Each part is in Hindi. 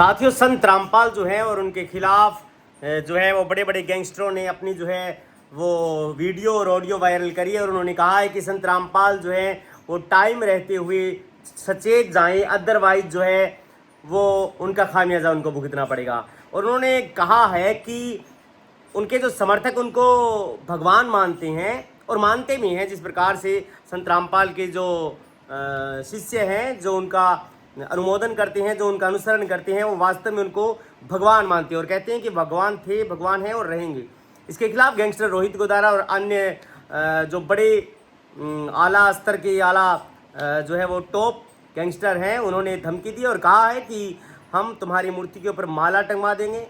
साथियों, संत रामपाल जो है और उनके खिलाफ जो है वो बड़े बड़े गैंगस्टरों ने अपनी जो है वो वीडियो और ऑडियो वायरल करी है और उन्होंने कहा है कि संत रामपाल जो है वो टाइम रहते हुए सचेत जाएं, अदरवाइज जो है वो उनका खामियाजा उनको भुगतना पड़ेगा। और उन्होंने कहा है कि उनके जो समर्थक उनको भगवान मानते हैं और मानते भी हैं, जिस प्रकार से संत रामपाल के जो शिष्य हैं, जो उनका अनुमोदन करते हैं, जो उनका अनुसरण करते हैं, वो वास्तव में उनको भगवान मानते हैं और कहते हैं कि भगवान थे, भगवान हैं और रहेंगे। इसके खिलाफ गैंगस्टर रोहित गोदारा और अन्य जो बड़े आला स्तर के जो है वो टॉप गैंगस्टर हैं, उन्होंने धमकी दी और कहा है कि हम तुम्हारी मूर्ति के ऊपर माला टंगवा देंगे।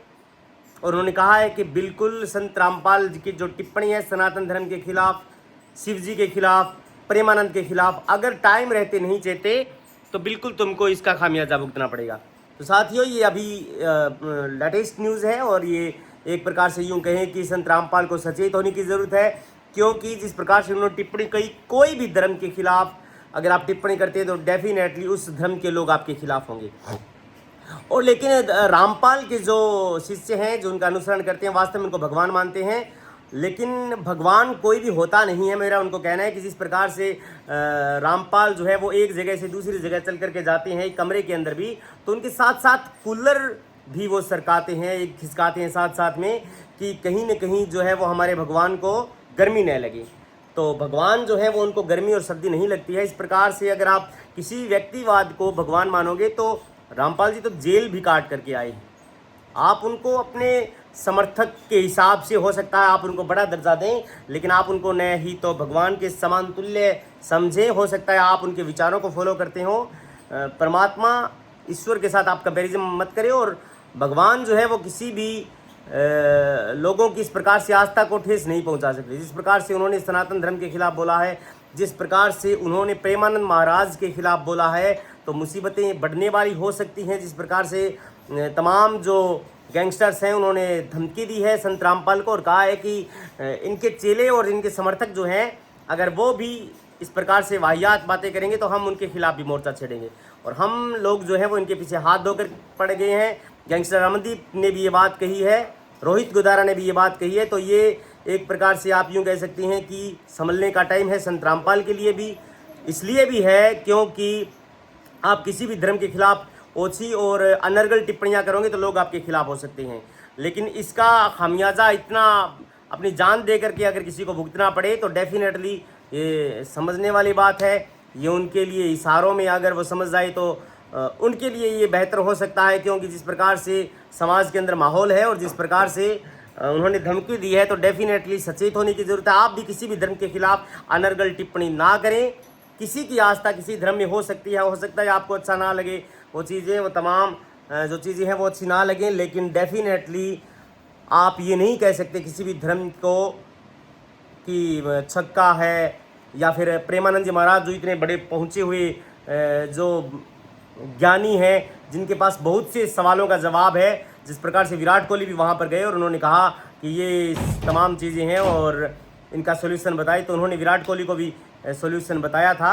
और उन्होंने कहा है कि बिल्कुल संत रामपाल जी की जो टिप्पणी है सनातन धर्म के खिलाफ, शिव जी के खिलाफ, प्रेमानंद के खिलाफ, अगर टाइम रहते नहीं चेते तो बिल्कुल तुमको इसका खामियाजा भुगतना पड़ेगा। तो साथियों, ये अभी लेटेस्ट न्यूज़ है और ये एक प्रकार से यूँ कहें कि संत रामपाल को सचेत होने की ज़रूरत है, क्योंकि जिस प्रकार से उन्होंने टिप्पणी की, कोई भी धर्म के खिलाफ अगर आप टिप्पणी करते हैं तो डेफिनेटली उस धर्म के लोग आपके खिलाफ होंगे। और लेकिन रामपाल के जो शिष्य हैं, जो उनका अनुसरण करते हैं, वास्तव में उनको भगवान मानते हैं, लेकिन भगवान कोई भी होता नहीं है। मेरा उनको कहना है कि जिस प्रकार से रामपाल जो है वो एक जगह से दूसरी जगह चल करके जाते हैं, एक कमरे के अंदर भी, तो उनके साथ साथ कूलर भी वो सरकाते हैं, एक खिसकाते हैं साथ साथ में, कि कहीं न कहीं जो है वो हमारे भगवान को गर्मी न लगे। तो भगवान जो है वो उनको गर्मी और सर्दी नहीं लगती है। इस प्रकार से अगर आप किसी व्यक्तिवाद को भगवान मानोगे तो रामपाल जी तो जेल भी काट करके आए हैं। आप उनको अपने समर्थक के हिसाब से हो सकता है आप उनको बड़ा दर्जा दें, लेकिन आप उनको न ही तो भगवान के समान तुल्य समझें। हो सकता है आप उनके विचारों को फॉलो करते हो। परमात्मा ईश्वर के साथ आप कंपैरिजन मत करें। और भगवान जो है वो किसी भी लोगों की इस प्रकार से आस्था को ठेस नहीं पहुंचा सकते। जिस प्रकार से उन्होंने सनातन धर्म के खिलाफ बोला है, जिस प्रकार से उन्होंने प्रेमानंद महाराज के खिलाफ बोला है, तो मुसीबतें बढ़ने वाली हो सकती हैं। जिस प्रकार से तमाम जो गैंगस्टर्स हैं उन्होंने धमकी दी है संत रामपाल को और कहा है कि इनके चेले और इनके समर्थक जो हैं, अगर वो भी इस प्रकार से वाहियात बातें करेंगे तो हम उनके खिलाफ भी मोर्चा छेड़ेंगे। और हम लोग जो है वो इनके पीछे हाथ धोकर पड़ गए हैं। गैंगस्टर अमनदीप ने भी ये बात कही है, रोहित गोदारा ने भी ये बात कही है। तो ये एक प्रकार से आप यूँ कह सकती हैं कि संभलने का टाइम है संत रामपाल के लिए भी। इसलिए भी है क्योंकि आप किसी भी धर्म के खिलाफ ओछी और अनर्गल टिप्पणियां करोगे तो लोग आपके खिलाफ हो सकते हैं, लेकिन इसका खामियाजा इतना अपनी जान दे करके अगर किसी को भुगतना पड़े तो डेफिनेटली ये समझने वाली बात है। ये उनके लिए इशारों में अगर वो समझ जाए तो उनके लिए ये बेहतर हो सकता है, क्योंकि जिस प्रकार से समाज के अंदर माहौल है और जिस प्रकार से उन्होंने धमकी दी है तो डेफिनेटली सचेत होने की ज़रूरत है। आप भी किसी भी धर्म के खिलाफ अनर्गल टिप्पणी ना करें। किसी की आस्था किसी धर्म में हो सकती है, हो सकता है आपको अच्छा ना लगे वो चीज़ें, वो तमाम जो चीज़ें हैं वो अच्छी ना लगें, लेकिन डेफिनेटली आप ये नहीं कह सकते किसी भी धर्म को कि छक्का है, या फिर प्रेमानंद जी महाराज जो इतने बड़े पहुँचे हुए जो ज्ञानी हैं, जिनके पास बहुत से सवालों का जवाब है। जिस प्रकार से विराट कोहली भी वहाँ पर गए और उन्होंने कहा कि ये तमाम चीज़ें हैं और इनका सोल्यूशन बताए, तो उन्होंने विराट कोहली को भी सोल्यूशन बताया था।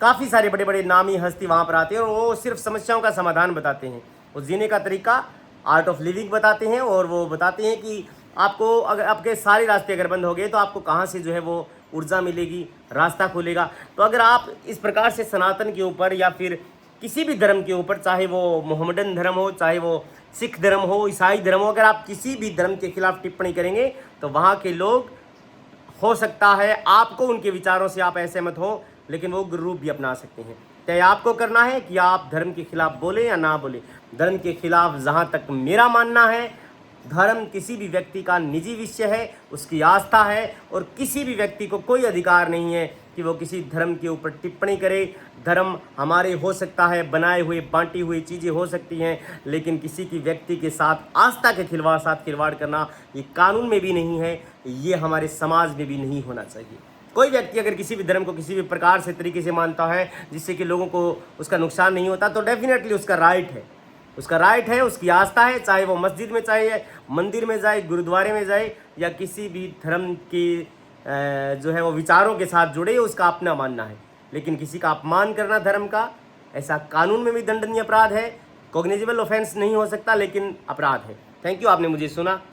काफ़ी सारे बड़े बड़े नामी हस्ती वहाँ पर आते हैं और वो सिर्फ समस्याओं का समाधान बताते हैं, वो जीने का तरीका, आर्ट ऑफ लिविंग बताते हैं। और वो बताते हैं कि आपको अगर आपके सारे रास्ते अगर बंद हो गए तो आपको कहाँ से जो है वो ऊर्जा मिलेगी, रास्ता खुलेगा। तो अगर आप इस प्रकार से सनातन के ऊपर या फिर किसी भी धर्म के ऊपर, चाहे वो मोहम्मदन धर्म हो, चाहे वो सिख धर्म हो, ईसाई धर्म हो, अगर आप किसी भी धर्म के खिलाफ टिप्पणी करेंगे तो वहाँ के लोग, हो सकता है आपको उनके विचारों से आप ऐसे मत हो, लेकिन वो रूप भी अपना सकते हैं। तय आपको करना है कि आप धर्म के खिलाफ बोले या ना बोले। धर्म के खिलाफ जहाँ तक मेरा मानना है, धर्म किसी भी व्यक्ति का निजी विषय है, उसकी आस्था है, और किसी भी व्यक्ति को कोई अधिकार नहीं है कि वो किसी धर्म के ऊपर टिप्पणी करे। धर्म हमारे हो सकता है बनाए हुए बांटी हुई चीज़ें हो सकती हैं, लेकिन किसी की व्यक्ति के साथ आस्था के साथ खिलवाड़ करना ये कानून में भी नहीं है, ये हमारे समाज में भी नहीं होना चाहिए। कोई व्यक्ति अगर किसी भी धर्म को किसी भी प्रकार से तरीके से मानता है जिससे कि लोगों को उसका नुकसान नहीं होता, तो डेफिनेटली उसका राइट है, उसकी आस्था है। चाहे वो मस्जिद में, चाहे मंदिर में जाए, गुरुद्वारे में जाए, या किसी भी धर्म के जो है वो विचारों के साथ जुड़े, उसका अपना मानना है। लेकिन किसी का अपमान करना धर्म का, ऐसा कानून में भी दंडनीय अपराध है। कॉग्निजेबल ऑफेंस नहीं हो सकता लेकिन अपराध है। थैंक यू, आपने मुझे सुना।